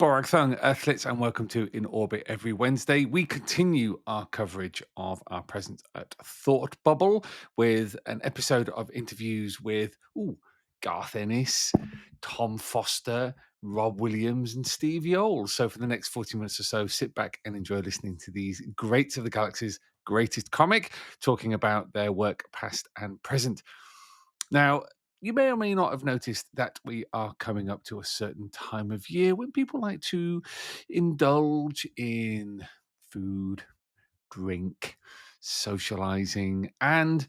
Borag Thung, Earthlets, and welcome to In Orbit every Wednesday. We continue our coverage of our presence at Thought Bubble with an episode of interviews with Garth Ennis, Tom Foster, Rob Williams, and Steve Yeowell. So for the next 40 minutes or so, sit back and enjoy listening to these greats of the galaxy's greatest comic, talking about their work past and present. Now, you may or may not have noticed that we are coming up to a certain time of year when people like to indulge in food, drink, socializing, and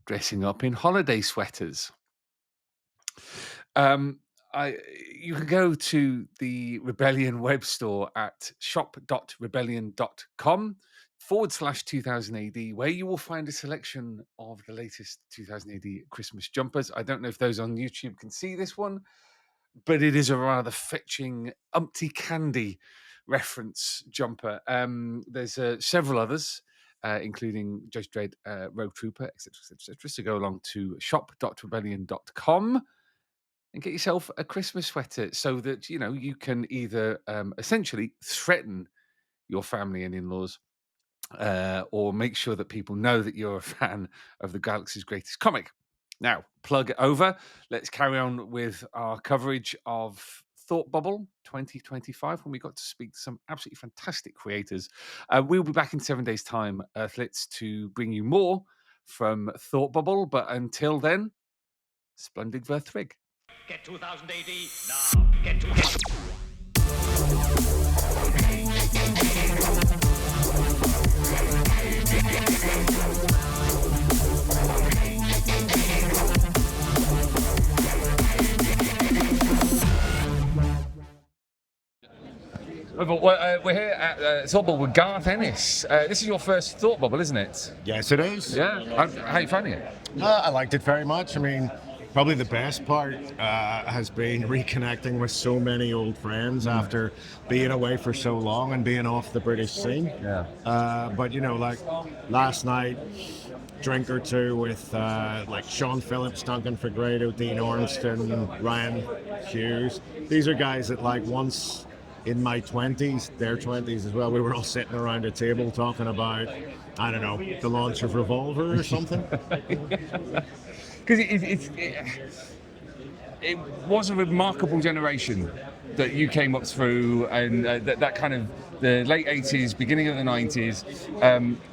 dressing up in holiday sweaters. You can go to the Rebellion web store at shop.rebellion.com/2000 AD, where you will find a selection of the latest 2000 AD Christmas jumpers. I don't know if those on YouTube can see this one, but it is a rather fetching Umpty Candy reference jumper. There's several others, including Judge Dredd, Rogue Trooper, etc., etc. So go along to shop.rebellion.com and get yourself a Christmas sweater so that, you know, you can either essentially threaten your family and in-laws or make sure that people know that you're a fan of the galaxy's greatest comic. Now, plug it over. Let's carry on with our coverage of Thought Bubble 2025 when we got to speak to some absolutely fantastic creators. We'll be back in 7 days' time, Earthlets, to bring you more from Thought Bubble. But until then, Splendid Verthrig. Get 2000 AD now. Get 2000. We're here at Thought Bubble with Garth Ennis. This is your first Thought Bubble, isn't it? Yes, it is. Yeah. How are you finding it? I liked it very much. I mean, probably the best part has been reconnecting with so many old friends after being away for so long and being off the British scene. Yeah. But, you know, like last night, drink or two with like Sean Phillips, Duncan Fegredo, Dean Ormston, Ryan Hughes. These are guys that, like, once in my 20s, their 20s as well, we were all sitting around a table talking about, I don't know, the launch of Revolver or something. Because it was a remarkable generation that you came up through, and that kind of the late 80s, beginning of the 90s,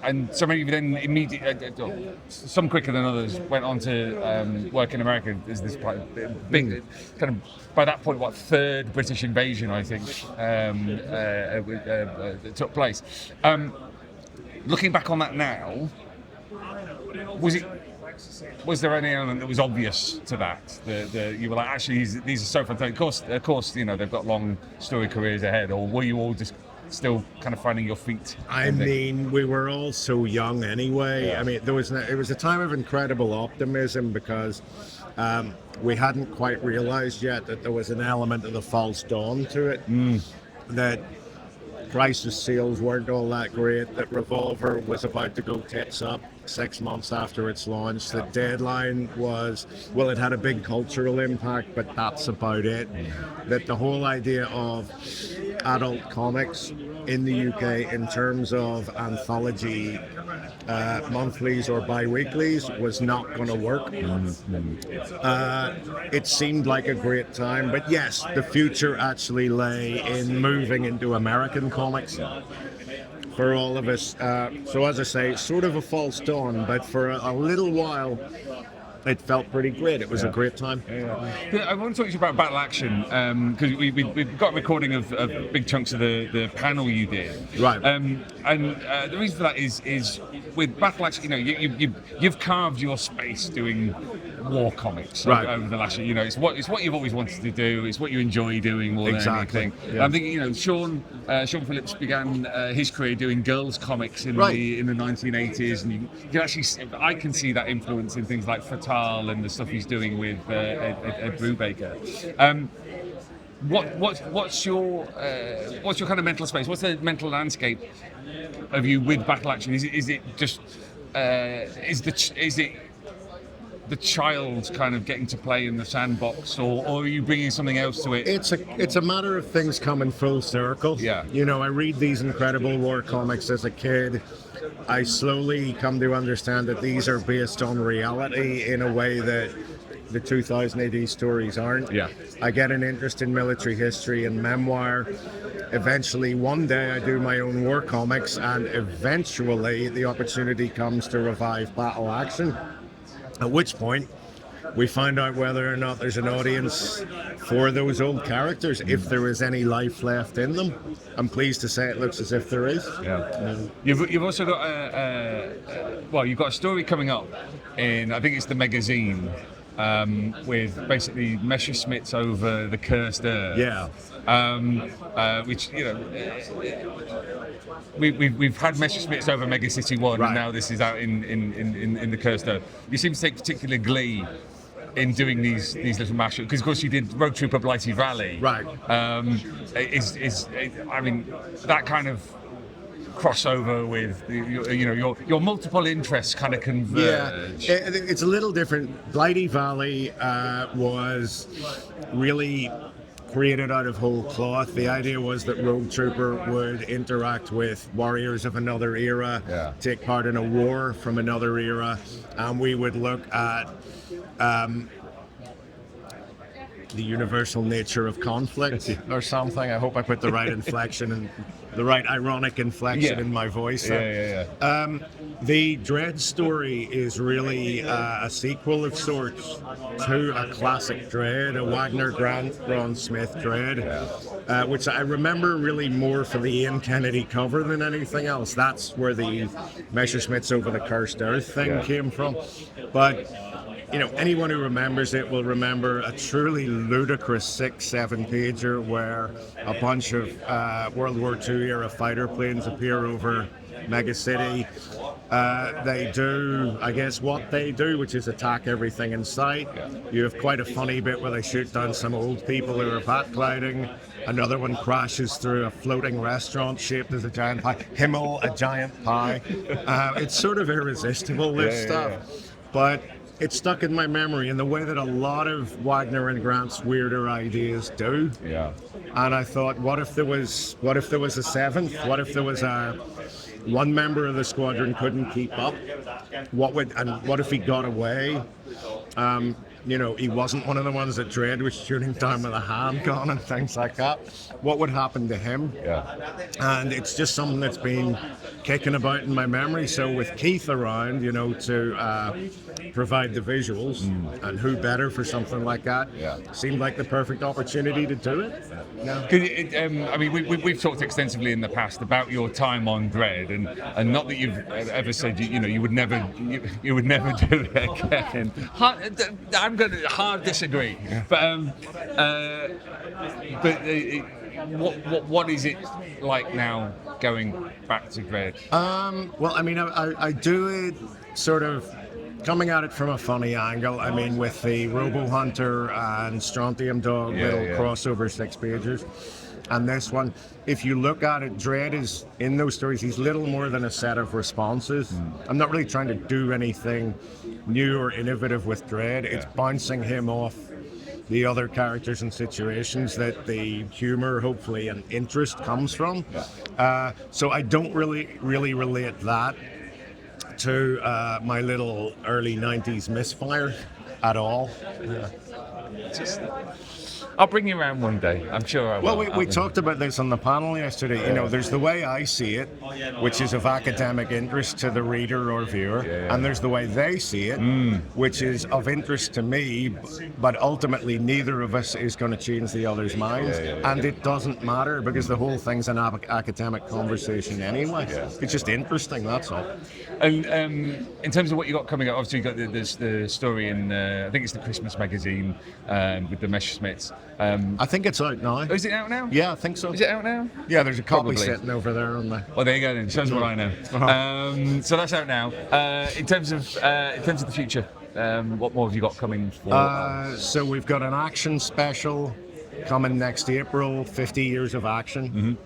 and some of you then immediately, some quicker than others, went on to work in America as this big, kind of, by that point, third British invasion, I think, that took place. Looking back on that now, was there any element that was obvious to that? You were like, actually, these are so fantastic. Of course, you know, they've got long story careers ahead. Or were you all just still kind of finding your feet? I mean, we were all so young anyway. Yeah. I mean, it was a time of incredible optimism because we hadn't quite realised yet that there was an element of the false dawn to it. That Crisis sales weren't all that great, that Revolver was about to go tits up 6 months after its launch. The deadline was, well, it had a big cultural impact, but that's about it. That the whole idea of adult comics in the UK in terms of anthology monthlies or bi-weeklies was not going to work. It seemed like a great time, but yes, the future actually lay in moving into American comics for all of us. So as I say, sort of a false dawn, but for a little while it felt pretty great. It was a great time. I want to talk to you about Battle Action, because we've got a recording of big chunks of the panel you did. Right. And the reason for that is with Battle Action, you know, you've carved your space doing war comics over the last year. You know, it's what you've always wanted to do. It's what you enjoy doing more than anything. Yeah. I'm thinking, you know, Sean Phillips began his career doing girls comics in the 1980s, and you can actually, I can see that influence in things like Fatal and the stuff he's doing with Ed Brubaker. What's your kind of mental space? What's the mental landscape of you with Battle Action? Is it just is it the child kind of getting to play in the sandbox, or are you bringing something else to it? It's a matter of things coming full circle. Yeah. You know, I read these incredible war comics as a kid. I slowly come to understand that these are based on reality in a way that the 2000 AD stories aren't. Yeah. I get an interest in military history and memoir. Eventually, one day I do my own war comics, and eventually the opportunity comes to revive battle action. At which point, we find out whether or not there's an audience for those old characters, if there is any life left in them. I'm pleased to say it looks as if there is. Yeah. You've also got you've got a story coming up in, I think it's the magazine, with basically Messerschmitts over the cursed earth. Yeah. Which, you know, we've had Messerschmitts over Mega City 1, Right. and now this is out in the cursed earth. You seem to take particular glee in doing these little mashups, because of course you did Road Trooper Blighty Valley. Right. I mean, that kind of crossover with your multiple interests kind of converge. Yeah, it's a little different. Blighty Valley was really created out of whole cloth. The idea was that Rogue Trooper would interact with warriors of another era, take part in a war from another era, and we would look at the universal nature of conflict or something. I hope I put the right inflection and the right ironic inflection in my voice. The Dread story is really a sequel of sorts to a classic Dread, a Wagner Grant Ron Smith Dread, which I remember really more for the Ian Kennedy cover than anything else. That's where the Messerschmitts over the Cursed Earth thing came from. But you know, anyone who remembers it will remember a truly ludicrous 6-7 pager where a bunch of World War II era fighter planes appear over Mega City. They do, I guess, what they do, which is attack everything in sight. You have quite a funny bit where they shoot down some old people who are backgliding. Another one crashes through a floating restaurant shaped as a giant pie. Himmel, a giant pie. It's sort of irresistible, this stuff. But it stuck in my memory in the way that a lot of Wagner and Grant's weirder ideas do. Yeah. And I thought, what if there was a seventh? What if there was one member of the squadron couldn't keep up? What if he got away? You know, he wasn't one of the ones that Dread was shooting down with a handgun and things like that. What would happen to him? Yeah. And it's just something that's been kicking about in my memory. So with Keith around, you know, to provide the visuals, and who better for something like that? Yeah. Seemed like the perfect opportunity to do it. Yeah. I mean, we've talked extensively in the past about your time on Dread, and not that you've ever said you would never do it again. I'm going to hard disagree, what is it like now going back to Dread? Well, I mean, I do it sort of coming at it from a funny angle. I mean, with the Robo Hunter and Strontium Dog little crossover 6-pagers. And this one, if you look at it, Dread is, in those stories, he's little more than a set of responses. I'm not really trying to do anything new or innovative with Dread. It's bouncing him off the other characters and situations that the humor, hopefully, and interest comes from. So I don't really relate that to my little early 90s misfire at all. I'll bring you around one day. I'm sure I will. Well, we talked about this on the panel yesterday. You know, there's the way I see it, which is of academic interest to the reader or viewer, and there's the way they see it, which is of interest to me, but ultimately neither of us is going to change the other's minds, and it doesn't matter because the whole thing's an academic conversation anyway. It's just interesting, that's all. And in terms of what you got coming up, obviously you got the story in, I think it's the Christmas magazine with the Messerschmitts. I think it's out now. Oh, is it out now? Yeah, I think so. Is it out now? Yeah, there's a copy Probably sitting over there on the... Well, there you go then. Shows what I know. So that's out now. In terms of the future, what more have you got coming for? So we've got an action special coming next April, 50 years of action.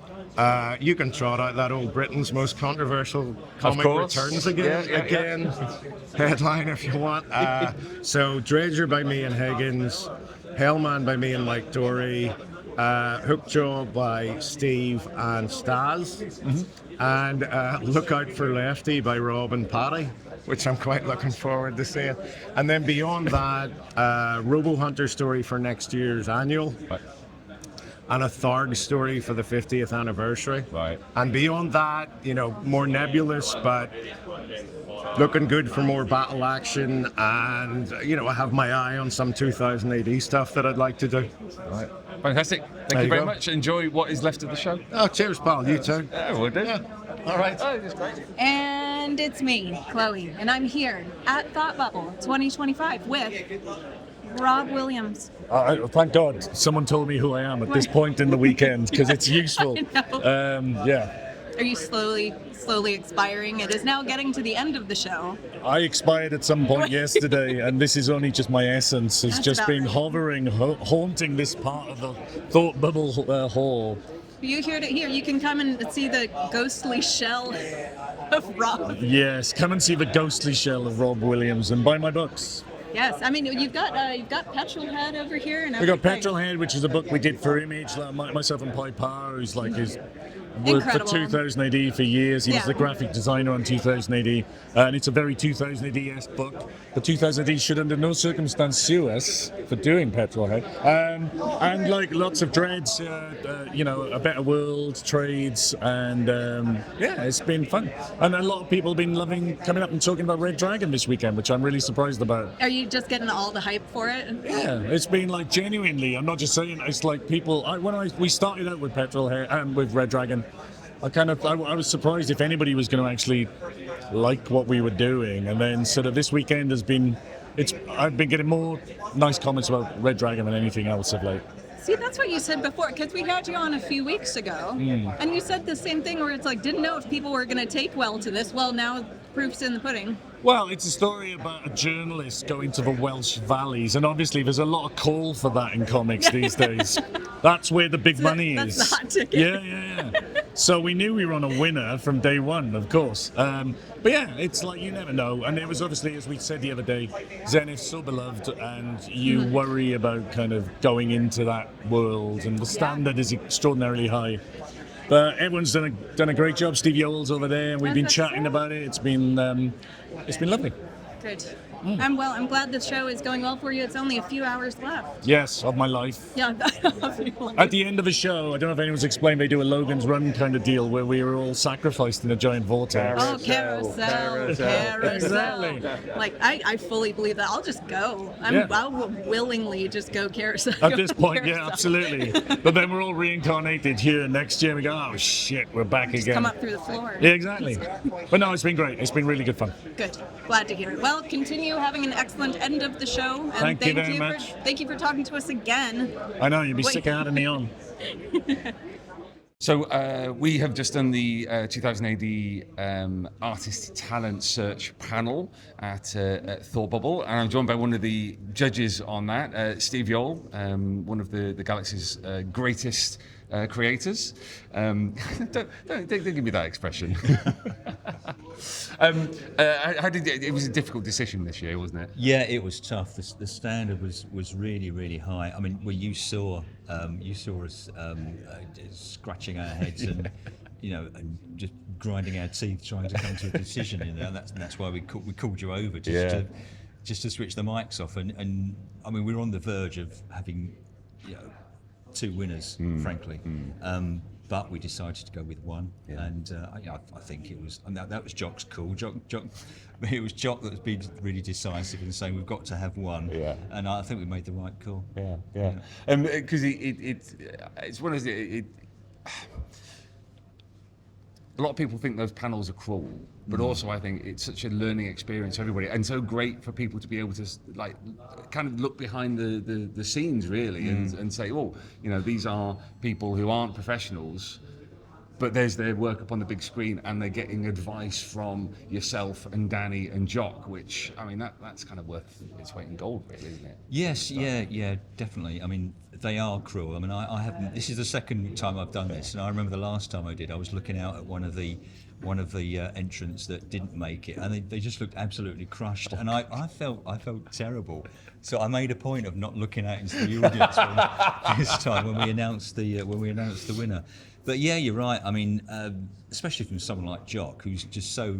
You can trot out that old Britain's most controversial comic course. returns again headline if you want. So Dredger by me and Higgins, Hellman by me and Mike Torrey, Hookjaw by Steve and Stas, and Look Out for Lefty by Rob and Paddy, which I'm quite looking forward to seeing. And then beyond that, Robo Hunter story for next year's annual. Right. And a Tharg story for the 50th anniversary. Right. And beyond that, more nebulous, but looking good for more battle action. And, I have my eye on some 2000 AD stuff that I'd like to do. Right. Fantastic. Thank There you you very go. much. Enjoy what is left of the show. Oh, cheers, pal. You too. Yeah, we'll do. Yeah. All right. Oh, that's great. And it's me, Chloe, and I'm here at Thought Bubble 2025 with Rob Williams. Thank God someone told me who I am at this point in the weekend, because it's useful. I know. Yeah. Are you slowly expiring? It is now getting to the end of the show. I expired at some point yesterday, and this is only just my essence. It's That's just about been right. hovering, haunting this part of the Thought Bubble hall. You heard it here. You can come and see the ghostly shell of Rob. Yes, come and see the ghostly shell of Rob Williams and buy my books. Yes, I mean you've got Petrolhead over here, and We got everything. Petrolhead, which is a book we did for Image. Myself and Pi Power, who's like his worked for Incredible. 2000 AD for years. He was Yeah. the graphic designer on 2000 AD, and it's a very 2000 AD-esque book. The 2000 AD should under no circumstance sue us for doing Petrolhead. And like lots of dreads, a better world, trades, and yeah, it's been fun. And a lot of people have been loving coming up and talking about Red Dragon this weekend, which I'm really surprised about. Are you just getting all the hype for it? Yeah, it's been like genuinely. I'm not just saying. It's like people. We started out with Petrolhead and with Red Dragon, I was surprised if anybody was going to actually like what we were doing, and then sort of this weekend I've been getting more nice comments about Red Dragon than anything else of late. See, that's what you said before, because we had you on a few weeks ago, and you said the same thing where it's like, didn't know if people were going to take well to this. Well, now proof's in the pudding. Well, it's a story about a journalist going to the Welsh valleys, and obviously there's a lot of call for that in comics these days. That's where the big money That's is. the hot ticket. Yeah. So we knew we were on a winner from day one, of course. But yeah, it's like you never know. And it was obviously, as we said the other day, Zenith's so beloved, and you worry about kind of going into that world, and the standard is extraordinarily high. But everyone's done a great job. Steve Yeowell's over there, and we've been chatting about it. It's been lovely. Good. I'm glad the show is going well for you. It's only a few hours left. Yes, of my life. Yeah. At the end of the show, I don't know if anyone's explained, they do a Logan's Run kind of deal where we were all sacrificed in a giant vortex. Oh, carousel. Exactly. Like, I fully believe that. I'll just go. I'll willingly just go carousel. At this point, yeah, Carousel. absolutely. But then we're all reincarnated here next year. We go, oh shit, we're back Just again. come up through the floor. Yeah, exactly. But no, it's been great. It's been really good fun. Good. Glad to hear it. Well, continue having an excellent end of the show. And Thank you very much. Thank you for talking to us again. I know, you'd be Wait. sick of having me on. So we have just done the 2000 AD Artist Talent Search panel at Thought Bubble, and I'm joined by one of the judges on that, Steve Yeowell, one of the Galaxy's greatest creators. Don't give me that expression. How did it was a difficult decision this year, wasn't it? Yeah, it was tough. The standard was really, really high. I mean, you saw us scratching our heads and and just grinding our teeth trying to come to a decision. And that's why we called you over just to switch the mics off. And I mean, we were on the verge of having two winners, frankly. But we decided to go with one, and I think it was, and that was Jock's call. Jock, it was Jock that was being really decisive in saying we've got to have one, and I think we made the right call. Yeah. Because it's one of the. A lot of people think those panels are cruel, but also I think it's such a learning experience for everybody, and so great for people to be able to like kind of look behind the scenes really and say, oh, these are people who aren't professionals, but there's their work up on the big screen, and they're getting advice from yourself and Danny and Jock, which, I mean, that's kind of worth its weight in gold, really, isn't it? Yes, yeah, definitely. I mean, they are cruel. I mean, I haven't. This is the second time I've done this, and I remember the last time I did. I was looking out at one of the entrants that didn't make it, and they just looked absolutely crushed, and I felt terrible. So I made a point of not looking out into the audience this time when we announced the winner. But yeah, you're right. I mean, especially from someone like Jock, who's just so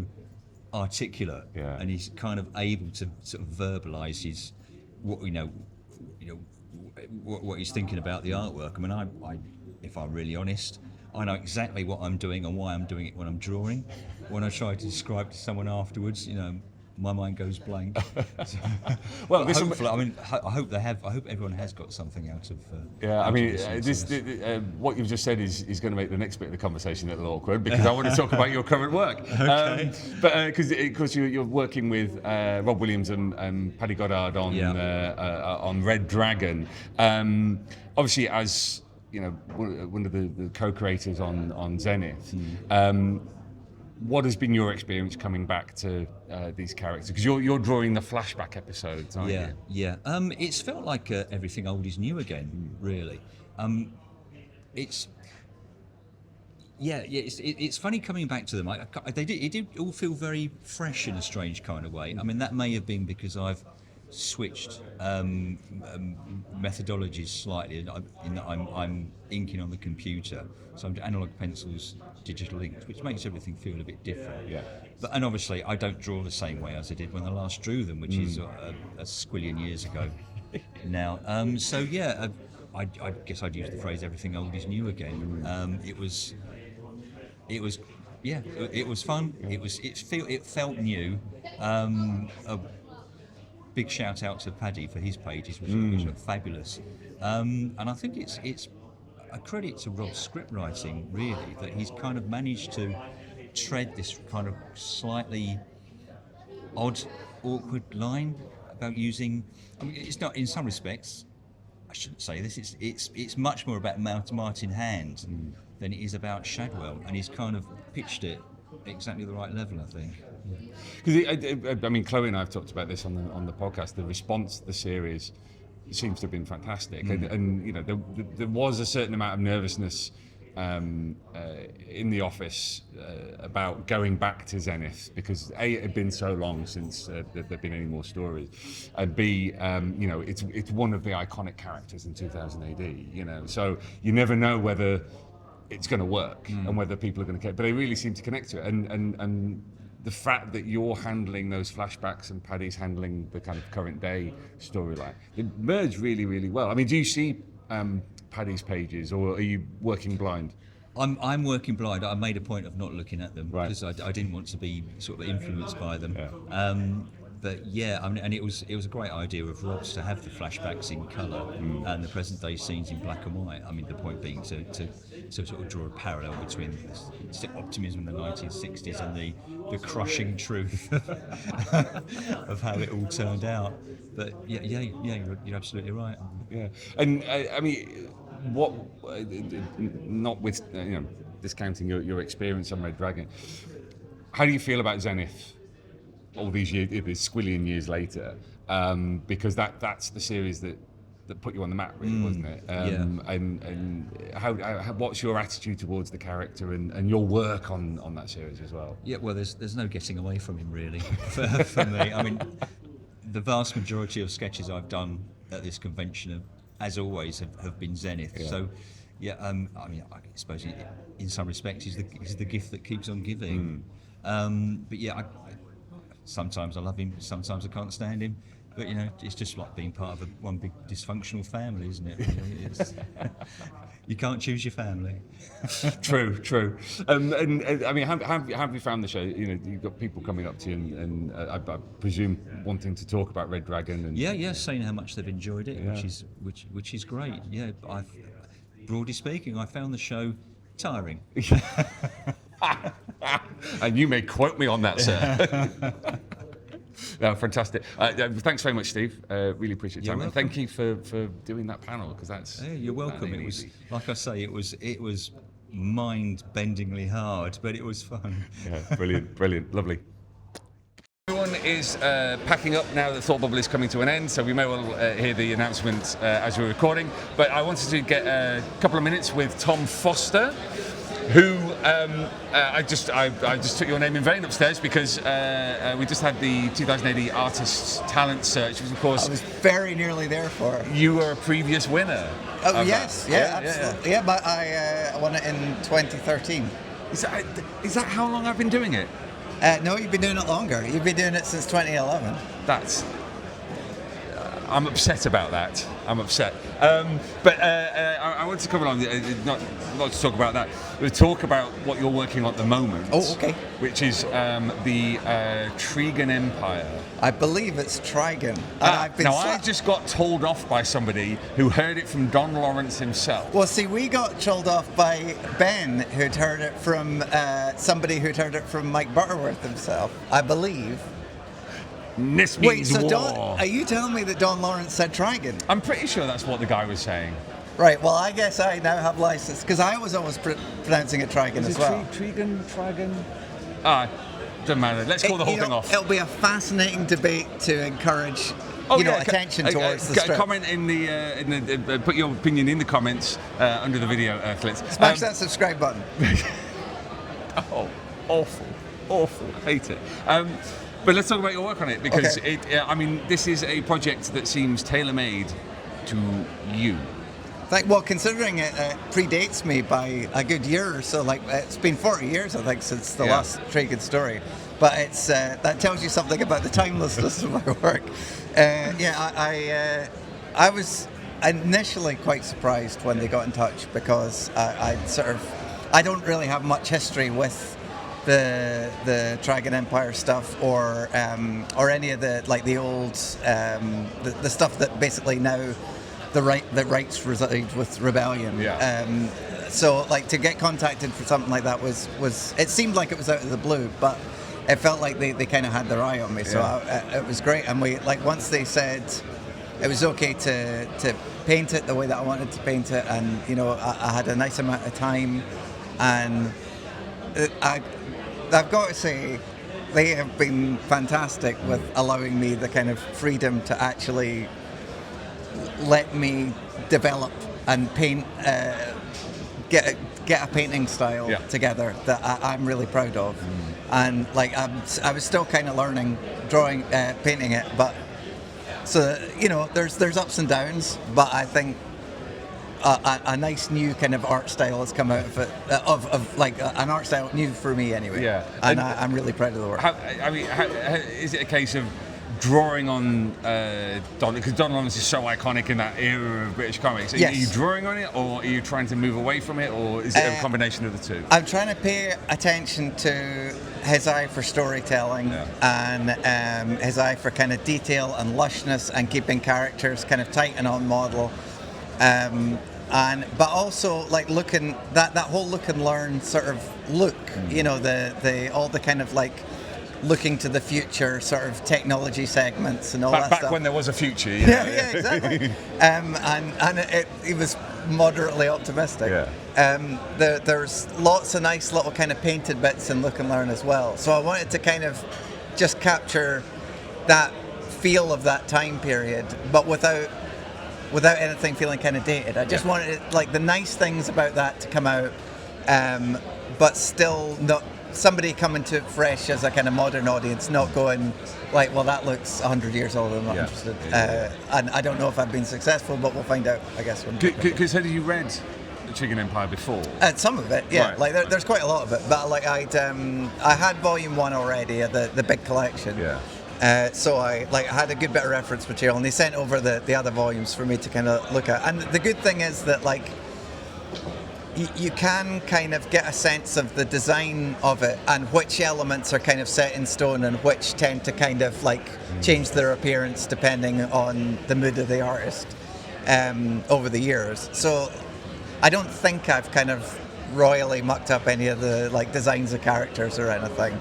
articulate, and he's kind of able to sort of verbalise his what he's thinking about the artwork. I mean, I if I'm really honest, I know exactly what I'm doing and why I'm doing it when I'm drawing. When I try to describe to someone afterwards, my mind goes blank. Well, hopefully, I mean, I hope they have. I hope everyone has got something out of. I mean, what you've just said is going to make the next bit of the conversation a little awkward, because I want to talk about your current work. Okay. But because you're working with Rob Williams and Paddy Goddard on Red Dragon, obviously as one of the co-creators on Zenith. What has been your experience coming back to these characters? Because you're drawing the flashback episodes, aren't you? Yeah. It's felt like everything old is new again, really. It's funny coming back to them. It did all feel very fresh in a strange kind of way. I mean, that may have been because I've switched methodologies slightly. In that I'm inking on the computer, so I'm analog pencils, digital inks, which makes everything feel a bit different. Yeah. And obviously, I don't draw the same way as I did when I last drew them, which is a squillion years ago now. I guess I'd use the phrase "everything old is new" again. It was fun. It felt new. A big shout out to Paddy for his pages, which look fabulous. And I think it's a credit to Rob's script writing, really, that he's kind of managed to tread this kind of slightly odd, awkward line about using. I mean, it's not in some respects. I shouldn't say this. It's much more about Martin Hand than it is about Shadwell, and he's kind of pitched it exactly the right level, I think. Because I mean, Chloe and I have talked about this on the podcast. The response to the series seems to have been fantastic, and there was a certain amount of nervousness in the office about going back to Zenith, because A, it had been so long since there'd been any more stories, and B, it's one of the iconic characters in 2000 AD. So you never know whether it's going to work and whether people are going to care, but they really seem to connect to it, and the fact that you're handling those flashbacks and Paddy's handling the kind of current day storyline, it merged really, really well. I mean, do you see Paddy's pages, or are you working blind? I'm working blind. I made a point of not looking at them because I didn't want to be sort of influenced by them. Yeah. But yeah, I mean, and it was a great idea of Rob's to have the flashbacks in colour and the present day scenes in black and white. I mean, the point being to sort of draw a parallel between the optimism in the 1960s and the crushing truth of how it all turned out. But yeah, you're absolutely right. Yeah, and I mean, what? Not with discounting your experience on Red Dragon, how do you feel about Zenith all these years, this squillion years later? Because that's the series that put you on the map, really, wasn't it? And how what's your attitude towards the character and your work on that series as well? Yeah, well, there's no getting away from him, really, for me. I mean, the vast majority of sketches I've done at this convention, as always, have been Zenith. Yeah. So, yeah, I mean, I suppose in some respects he's the gift that keeps on giving. But yeah, sometimes I love him, sometimes I can't stand him. But it's just like being part of one big dysfunctional family, isn't it? You can't choose your family. True. And I mean, have you found the show? You've got people coming up to you and I presume wanting to talk about Red Dragon. And yeah, saying how much they've enjoyed it, which is great. Yeah, broadly speaking, I found the show tiring. And you may quote me on that, sir. No, fantastic. Thanks very much, Steve. Really appreciate your time. And thank you for doing that panel, because that's. You're welcome. It was, like I say, it was mind-bendingly hard, but it was fun. Yeah, brilliant, lovely. Everyone is packing up now that Thought Bubble is coming to an end, so we may well hear the announcement as we're recording. But I wanted to get a couple of minutes with Tom Foster, who I just took your name in vain upstairs because we just had the 2080 Artists Talent Search, which of course I was very nearly there for it. you were a previous winner. Oh of yes, that. absolutely. Yeah, but I won it in 2013. Is that how long I've been doing it? No, you've been doing it longer. You've been doing it since 2011. That's. I'm upset about that. I'm upset. But I want to come along, not to talk about that, but to talk about what you're working on at the moment. Oh, okay. Which is the Trigon Empire. I believe it's Trigon. And I've been I just got told off by somebody who heard it from Don Lawrence himself. Well, see, we got told off by Ben, who'd heard it from somebody who'd heard it from Mike Butterworth himself, I believe. This Wait, means so war. are you telling me that Don Lawrence said Trigon? I'm pretty sure that's what the guy was saying. Right, well, I guess I now have license, because I was always pronouncing it Trigon as well. Trigon? Doesn't matter. Let's call the whole thing off. It'll be a fascinating debate to encourage attention towards the strip. Comment in the put your opinion in the comments under the video, Flitz. Smash that subscribe button. Oh, awful. Hate it. But let's talk about your work on it, because this is a project that seems tailor-made to you. Well, considering it predates me by a good year or so, like it's been 40 years, I think, since the last Trigon story. But it's that tells you something about the timelessness of my work. I was initially quite surprised when they got in touch, because I don't really have much history with the Trigon Empire stuff or any of the old the stuff that basically now the rights reside with Rebellion. So like to get contacted for something like that was it seemed like it was out of the blue, but it felt like they kind of had their eye on me. So it was great, and we once they said it was okay to paint it the way that I wanted to paint it, and I had a nice amount of time, and I've got to say, they have been fantastic with allowing me the kind of freedom to actually let me develop and paint, get a painting style together that I'm really proud of. And like I was still kind of learning drawing, painting it, but so there's ups and downs, but I think a nice new kind of art style has come out of it, of like an art style new for me anyway. And I'm really proud of the work. Is it a case of drawing on Don, because Don Lawrence is so iconic in that era of British comics? Are you drawing on it, or are you trying to move away from it, or is it a combination of the two? I'm trying to pay attention to his eye for storytelling and his eye for kind of detail and lushness and keeping characters kind of tight and on model. But also like looking that whole look and learn sort of look, the all the kind of like looking to the future sort of technology segments and all that stuff. Back when there was a future. Yeah, exactly. And it was moderately optimistic. There's lots of nice little kind of painted bits in look and learn as well. So I wanted to kind of just capture that feel of that time period, but without anything feeling kind of dated. I just wanted like the nice things about that to come out, but still not somebody coming to it fresh as a kind of modern audience, not going like, well, that looks 100 years old, I'm not interested. And I don't know if I've been successful, but we'll find out, I guess. Because had you read the Trigon Empire before? Some of it, yeah. Right. Like there's quite a lot of it, but like I had volume 1 already, the big collection. So I had a good bit of reference material, and they sent over the other volumes for me to kind of look at. And the good thing is that like you can kind of get a sense of the design of it and which elements are kind of set in stone and which tend to kind of like change their appearance depending on the mood of the artist over the years. So I don't think I've kind of royally mucked up any of the like designs of characters or anything.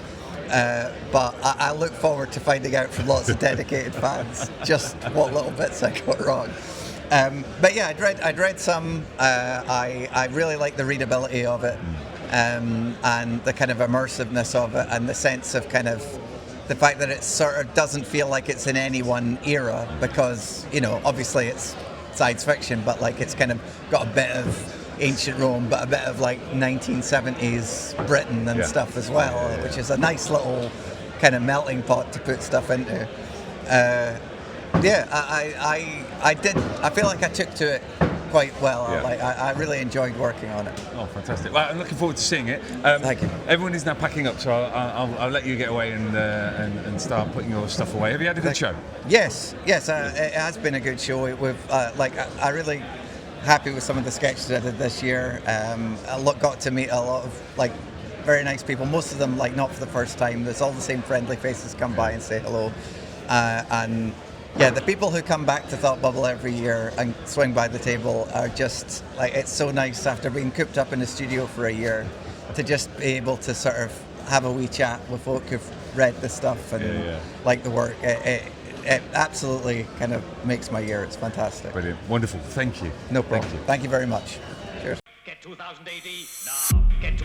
But I look forward to finding out from lots of dedicated fans just what little bits I got wrong. But yeah, I'd read some. I really like the readability of it, and the kind of immersiveness of it, and the sense of kind of the fact that it sort of doesn't feel like it's in any one era, because obviously it's science fiction, but like it's kind of got a bit of ancient Rome, but a bit of like 1970s Britain and stuff as well, which is a nice little kind of melting pot to put stuff into. I did. I feel like I took to it quite well. Yeah. I really enjoyed working on it. Oh, fantastic! Well, I'm looking forward to seeing it. Thank you. Everyone is now packing up, so I'll let you get away and start putting your stuff away. Have you had a good show? Yes. It has been a good show. I really happy with some of the sketches I did this year. Got to meet a lot of very nice people. Most of them not for the first time. There's all the same friendly faces come by and say hello, and yeah, the people who come back to Thought Bubble every year and swing by the table are just it's so nice after being cooped up in the studio for a year to just be able to sort of have a wee chat with folk who've read the stuff and like the work. It absolutely kind of makes my year. It's fantastic. Brilliant, wonderful. Thank you. No problem. Thank you very much. Cheers. Get 2000 AD now. Get